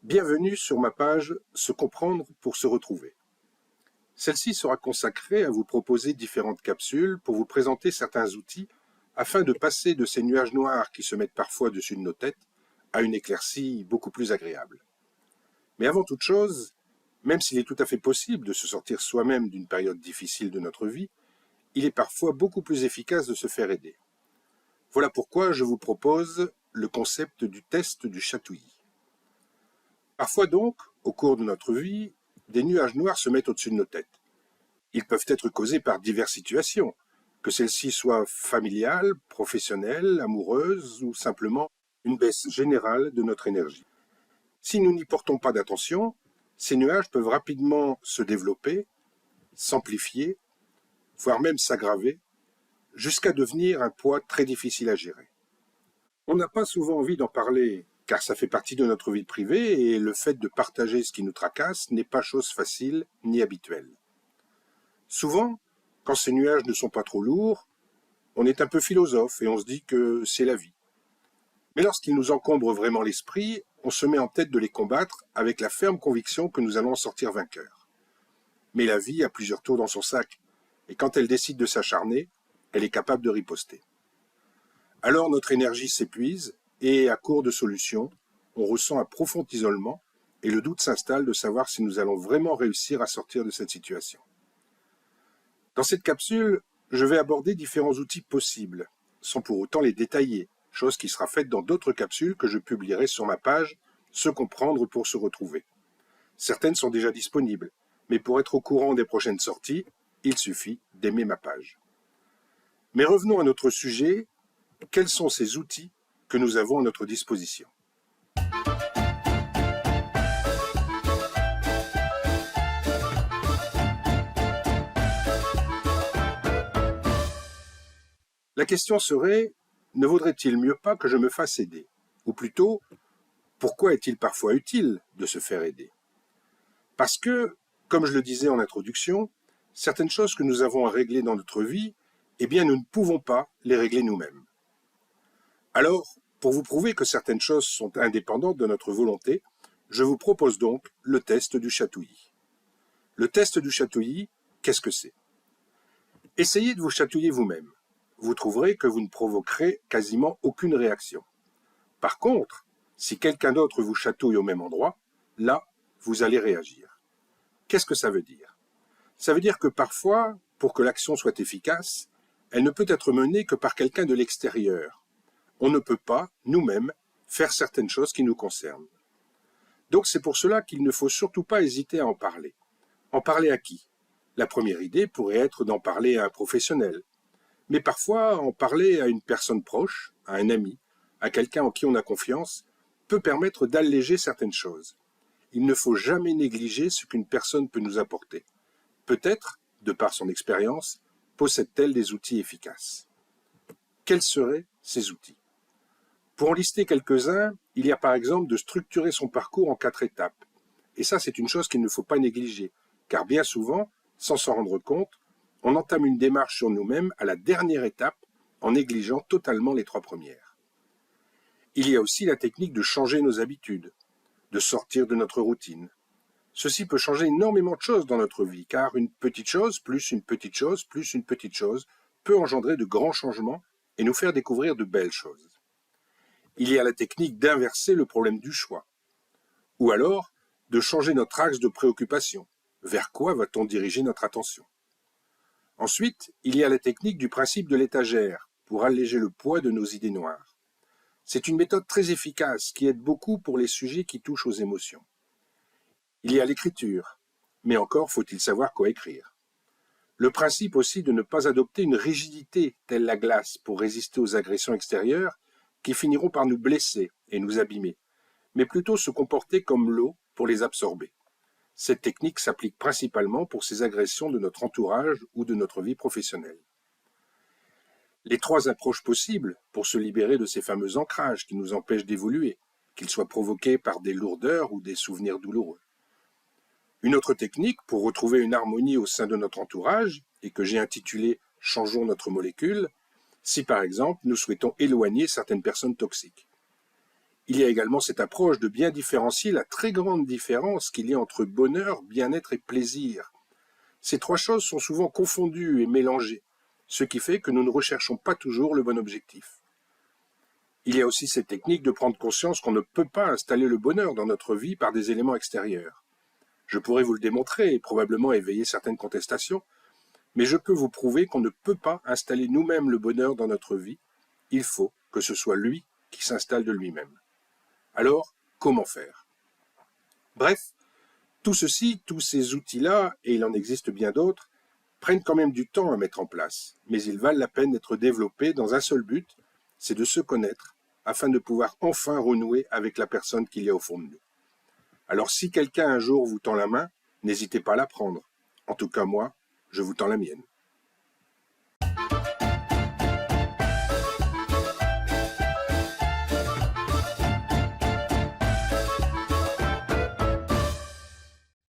Bienvenue sur ma page Se comprendre pour se retrouver. Celle-ci sera consacrée à vous proposer différentes capsules pour vous présenter certains outils afin de passer de ces nuages noirs qui se mettent parfois dessus de nos têtes à une éclaircie beaucoup plus agréable. Mais avant toute chose, même s'il est tout à fait possible de se sortir soi-même d'une période difficile de notre vie, il est parfois beaucoup plus efficace de se faire aider. Voilà pourquoi je vous propose le concept du test du chatouillis. Parfois donc, au cours de notre vie, des nuages noirs se mettent au-dessus de nos têtes. Ils peuvent être causés par diverses situations, que celles-ci soient familiales, professionnelles, amoureuses ou simplement une baisse générale de notre énergie. Si nous n'y portons pas d'attention, ces nuages peuvent rapidement se développer, s'amplifier, voire même s'aggraver, jusqu'à devenir un poids très difficile à gérer. On n'a pas souvent envie d'en parler, car ça fait partie de notre vie privée et le fait de partager ce qui nous tracasse n'est pas chose facile ni habituelle. Souvent, quand ces nuages ne sont pas trop lourds, on est un peu philosophe et on se dit que c'est la vie. Mais lorsqu'ils nous encombrent vraiment l'esprit, on se met en tête de les combattre avec la ferme conviction que nous allons en sortir vainqueurs. Mais la vie a plusieurs tours dans son sac, et quand elle décide de s'acharner, elle est capable de riposter. Alors notre énergie s'épuise, et à court de solutions, on ressent un profond isolement, et le doute s'installe de savoir si nous allons vraiment réussir à sortir de cette situation. Dans cette capsule, je vais aborder différents outils possibles, sans pour autant les détailler, chose qui sera faite dans d'autres capsules que je publierai sur ma page Se comprendre pour se retrouver. Certaines sont déjà disponibles, mais pour être au courant des prochaines sorties, il suffit d'aimer ma page. Mais revenons à notre sujet, quels sont ces outils que nous avons à notre disposition ? La question serait, ne vaudrait-il mieux pas que je me fasse aider ? Ou plutôt, pourquoi est-il parfois utile de se faire aider ? Parce que, comme je le disais en introduction, certaines choses que nous avons à régler dans notre vie, eh bien nous ne pouvons pas les régler nous-mêmes. Alors, pour vous prouver que certaines choses sont indépendantes de notre volonté, je vous propose donc le test du chatouillis. Le test du chatouillis, qu'est-ce que c'est ? Essayez de vous chatouiller vous-même. Vous trouverez que vous ne provoquerez quasiment aucune réaction. Par contre, si quelqu'un d'autre vous chatouille au même endroit, là, vous allez réagir. Qu'est-ce que ça veut dire ? Ça veut dire que parfois, pour que l'action soit efficace, elle ne peut être menée que par quelqu'un de l'extérieur. On ne peut pas, nous-mêmes, faire certaines choses qui nous concernent. Donc c'est pour cela qu'il ne faut surtout pas hésiter à en parler. En parler à qui ? La première idée pourrait être d'en parler à un professionnel. Mais parfois, en parler à une personne proche, à un ami, à quelqu'un en qui on a confiance, peut permettre d'alléger certaines choses. Il ne faut jamais négliger ce qu'une personne peut nous apporter. Peut-être, de par son expérience, possède-t-elle des outils efficaces. Quels seraient ces outils ? Pour en lister quelques-uns, il y a par exemple de structurer son parcours en 4 étapes. Et ça, c'est une chose qu'il ne faut pas négliger, car bien souvent, sans s'en rendre compte, on entame une démarche sur nous-mêmes à la dernière étape en négligeant totalement les 3 premières. Il y a aussi la technique de changer nos habitudes, de sortir de notre routine. Ceci peut changer énormément de choses dans notre vie, car une petite chose, plus une petite chose, plus une petite chose, peut engendrer de grands changements et nous faire découvrir de belles choses. Il y a la technique d'inverser le problème du choix, ou alors de changer notre axe de préoccupation. Vers quoi va-t-on diriger notre attention ? Ensuite, il y a la technique du principe de l'étagère, pour alléger le poids de nos idées noires. C'est une méthode très efficace qui aide beaucoup pour les sujets qui touchent aux émotions. Il y a l'écriture, mais encore faut-il savoir quoi écrire. Le principe aussi de ne pas adopter une rigidité telle la glace pour résister aux agressions extérieures qui finiront par nous blesser et nous abîmer, mais plutôt se comporter comme l'eau pour les absorber. Cette technique s'applique principalement pour ces agressions de notre entourage ou de notre vie professionnelle. Les 3 approches possibles pour se libérer de ces fameux ancrages qui nous empêchent d'évoluer, qu'ils soient provoqués par des lourdeurs ou des souvenirs douloureux. Une autre technique pour retrouver une harmonie au sein de notre entourage, et que j'ai intitulée « Changeons notre molécule », si par exemple nous souhaitons éloigner certaines personnes toxiques. Il y a également cette approche de bien différencier la très grande différence qu'il y a entre bonheur, bien-être et plaisir. Ces trois choses sont souvent confondues et mélangées, ce qui fait que nous ne recherchons pas toujours le bon objectif. Il y a aussi cette technique de prendre conscience qu'on ne peut pas installer le bonheur dans notre vie par des éléments extérieurs. Je pourrais vous le démontrer et probablement éveiller certaines contestations, mais je peux vous prouver qu'on ne peut pas installer nous-mêmes le bonheur dans notre vie. Il faut que ce soit lui qui s'installe de lui-même. Alors, comment faire? Bref, tout ceci, tous ces outils-là, et il en existe bien d'autres, prennent quand même du temps à mettre en place, mais ils valent la peine d'être développés dans un seul but, c'est de se connaître, afin de pouvoir enfin renouer avec la personne qu'il y a au fond de nous. Alors si quelqu'un un jour vous tend la main, n'hésitez pas à la prendre. En tout cas moi, je vous tends la mienne.